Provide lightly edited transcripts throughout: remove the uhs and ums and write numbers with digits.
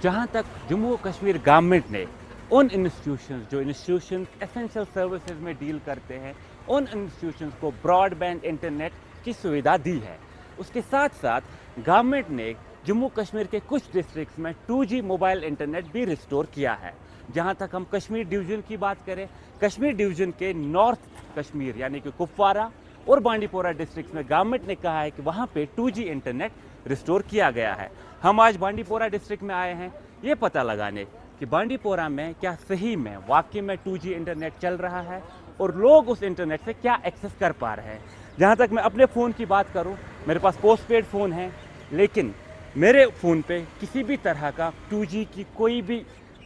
जहाँ तक जम्मू कश्मीर गवर्नमेंट ने उन इंस्टीट्यूशंस जो इंस्टीट्यूशंस एसेंशियल सर्विसेज में डील करते हैं उन इंस्टीट्यूशंस को ब्रॉडबैंड इंटरनेट की सुविधा दी है, उसके साथ साथ गवर्नमेंट ने जम्मू कश्मीर के कुछ डिस्ट्रिक्ट्स में 2G मोबाइल इंटरनेट भी रिस्टोर किया है। जहाँ तक हम कश्मीर डिवीज़न की बात करें, कश्मीर डिवीज़न के नॉर्थ कश्मीर यानी कि कुपवारा और बांडीपोरा डिस्ट्रिक्ट्स में गवर्नमेंट ने कहा है कि वहाँ पे 2G इंटरनेट रिस्टोर किया गया है। हम आज बांडीपोरा डिस्ट्रिक्ट में आए हैं ये पता लगाने कि बांडीपोरा में क्या सही में वाकई में 2G इंटरनेट चल रहा है और लोग उस इंटरनेट से क्या एक्सेस कर पा रहे हैं। जहाँ तक मैं अपने फ़ोन की बात करूँ, मेरे पास पोस्ट पेड फ़ोन है, लेकिन मेरे फ़ोन पे किसी भी तरह का 2G की कोई भी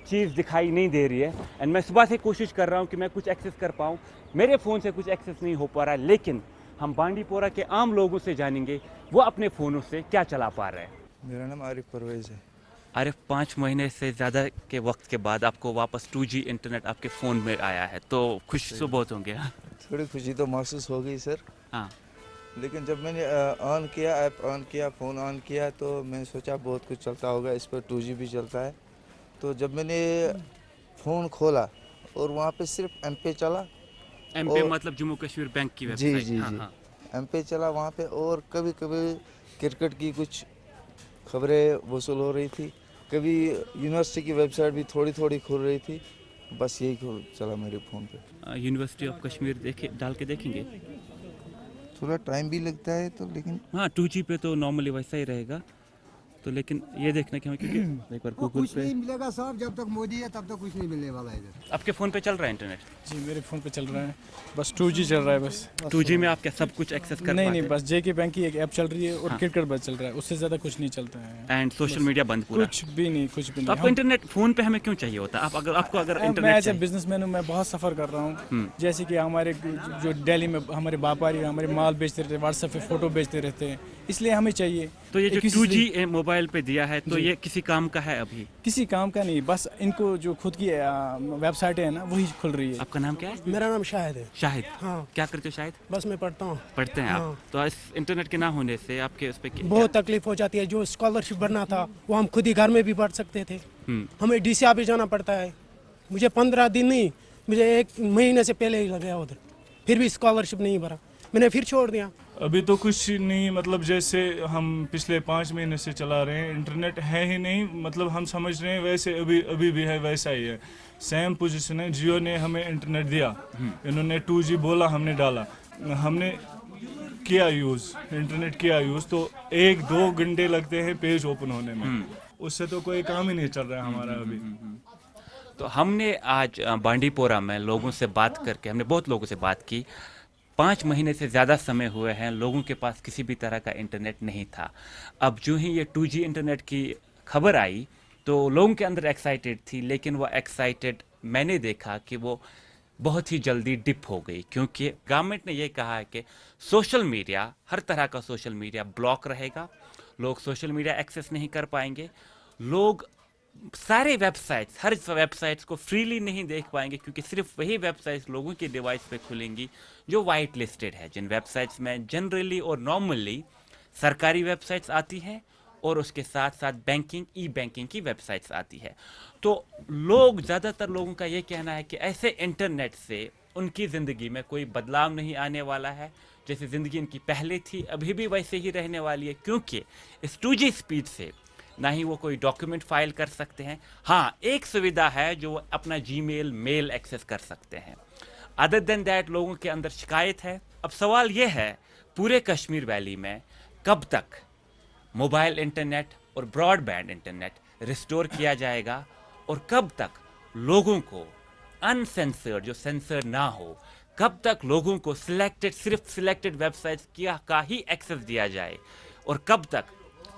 चीज़ दिखाई नहीं दे रही है। एंड मैं सुबह से कोशिश कर रहा हूँ कि मैं कुछ एक्सेस कर पाऊँ, मेरे फ़ोन से कुछ एक्सेस नहीं हो पा रहा है। लेकिन हम बांडीपोरा के आम लोगों से जानेंगे वो अपने फ़ोनों से क्या चला पा रहे हैं। मेरा नाम आरिफ परवेज़ है। आरिफ, 5 महीने से ज़्यादा के वक्त के बाद आपको वापस 2G इंटरनेट आपके फ़ोन में आया है, तो खुश तो बहुत होंगे। थोड़ी खुशी तो महसूस हो गई सर, हाँ, लेकिन जब मैंने ऑन किया, ऐप ऑन किया, फ़ोन ऑन किया, तो मैंने सोचा बहुत कुछ चलता होगा, इस पर 2G भी चलता है। तो जब मैंने फ़ोन खोला और वहाँ पे सिर्फ एम पे चला। MP और मतलब जम्मू कश्मीर बैंक की जी वेबसाइट। जी हाँ जी हाँ। एम पे चला वहाँ पे, और कभी कभी क्रिकेट की कुछ खबरें वसूल हो रही थी, कभी यूनिवर्सिटी की वेबसाइट भी थोड़ी थोड़ी खुल रही थी। बस यही चला मेरे फ़ोन पे। यूनिवर्सिटी ऑफ कश्मीर देखे डाल के देखेंगे। थोड़ा टाइम भी लगता है तो, लेकिन हाँ, 2G पे तो नॉर्मली वैसा ही रहेगा, तो लेकिन ये देखना कि हमें क्योंकि एक बार वो गूगल कुछ पे नहीं मिलेगा साहब, जब तक मोदी है तब तक कुछ नहीं मिलने वाला है इधर। आपके फ़ोन पे चल रहा है इंटरनेट। जी मेरे फ़ोन पे चल रहा है, बस 2G चल रहा है बस। 2G में आप क्या सब कुछ एक्सेस कर नहीं पाते नहीं, हैं? बस JK बैंक की एक ऐप चल रही है और हाँ। क्रिकेट बस चल रहा है, उससे ज़्यादा कुछ नहीं चलता है। एंड सोशल मीडिया बंद पूरा। कुछ भी नहीं, कुछ भी तो नहीं। आपको इंटरनेट फ़ोन पे हमें क्यों चाहिए होता है? आप अगर आपको अगर मैं इंटरनेट एज ए चाहिए। बिजनेसमैन हूँ, मैं बहुत सफ़र कर रहा हूँ। जैसे कि हमारे जो दिल्ली में हमारे व्यापारी हमारे माल बेचते रहते हैं, व्हाट्सएप पे फ़ोटो बेचते रहते हैं, इसलिए हमें चाहिए। तो ये जो किसी 2G मोबाइल पे दिया है, तो जी। ये किसी काम का है अभी? किसी काम का नहीं, बस इनको जो खुद की वेबसाइटें हैं ना वही खुल रही है। आपका नाम क्या है? मेरा नाम शाहिद है। शाहिद। हाँ। क्या करते हो शाहिद? बस मैं पढ़ता हूँ। पढ़ते हैं आप? हाँ। तो इस इंटरनेट के ना होने से आपके उस पे बहुत तकलीफ हो जाती है। जो स्कॉलरशिप भरना था वो हम खुद ही घर में भी भर सकते थे, हमें DC ऑफिस जाना पड़ता है। मुझे 15 दिन नहीं, मुझे 1 महीने से पहले ही लग गया उधर, फिर भी स्कॉलरशिप नहीं भरा, मैंने फिर छोड़ दिया। अभी तो कुछ नहीं, मतलब जैसे हम पिछले 5 महीने से चला रहे हैं, इंटरनेट है ही नहीं, मतलब हम समझ रहे हैं वैसे अभी भी है वैसा ही है, सेम पोजीशन है। जियो ने हमें इंटरनेट दिया, इन्होंने 2G बोला, हमने डाला, हमने किया यूज़, इंटरनेट किया यूज़, तो 1-2 घंटे लगते हैं पेज ओपन होने में, उससे तो कोई काम ही नहीं चल रहा है हमारा अभी। तो हमने आज बांडीपोरा में लोगों से बात करके, हमने बहुत लोगों से बात की। 5 महीने से ज़्यादा समय हुए हैं, लोगों के पास किसी भी तरह का इंटरनेट नहीं था। अब जो ही ये 2G इंटरनेट की खबर आई तो लोगों के अंदर एक्साइटेड थी, लेकिन वो एक्साइटेड मैंने देखा कि वो बहुत ही जल्दी डिप हो गई, क्योंकि गवर्नमेंट ने ये कहा है कि सोशल मीडिया, हर तरह का सोशल मीडिया ब्लॉक रहेगा, लोग सोशल मीडिया एक्सेस नहीं कर पाएंगे, लोग सारे वेबसाइट्स, हर वेबसाइट्स को फ्रीली नहीं देख पाएंगे, क्योंकि सिर्फ वही वेबसाइट्स लोगों के डिवाइस पे खुलेंगी जो वाइट लिस्टेड है, जिन वेबसाइट्स में जनरली और नॉर्मली सरकारी वेबसाइट्स आती हैं और उसके साथ साथ बैंकिंग, ई बैंकिंग की वेबसाइट्स आती है। तो लोग, ज़्यादातर लोगों का ये कहना है कि ऐसे इंटरनेट से उनकी ज़िंदगी में कोई बदलाव नहीं आने वाला है, जैसे ज़िंदगी इनकी पहले थी अभी भी वैसे ही रहने वाली है, क्योंकि इस 2G स्पीड से ना ही वो कोई डॉक्यूमेंट फाइल कर सकते हैं। हाँ, एक सुविधा है जो वो अपना जीमेल, मेल एक्सेस कर सकते हैं। अदर देन दैट लोगों के अंदर शिकायत है। अब सवाल ये है, पूरे कश्मीर वैली में कब तक मोबाइल इंटरनेट और ब्रॉडबैंड इंटरनेट रिस्टोर किया जाएगा, और कब तक लोगों को अनसेंसर्ड, जो सेंसर ना हो, कब तक लोगों को सिर्फ सिलेक्टेड वेबसाइट्स का ही एक्सेस दिया जाए, और कब तक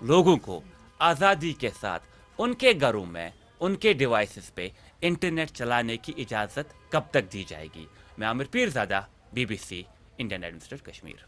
लोगों को आज़ादी के साथ उनके घरों में, उनके डिवाइसेस पे इंटरनेट चलाने की इजाज़त कब तक दी जाएगी। मैं Aamir Pirzada, BBC Indian administrate Kashmir.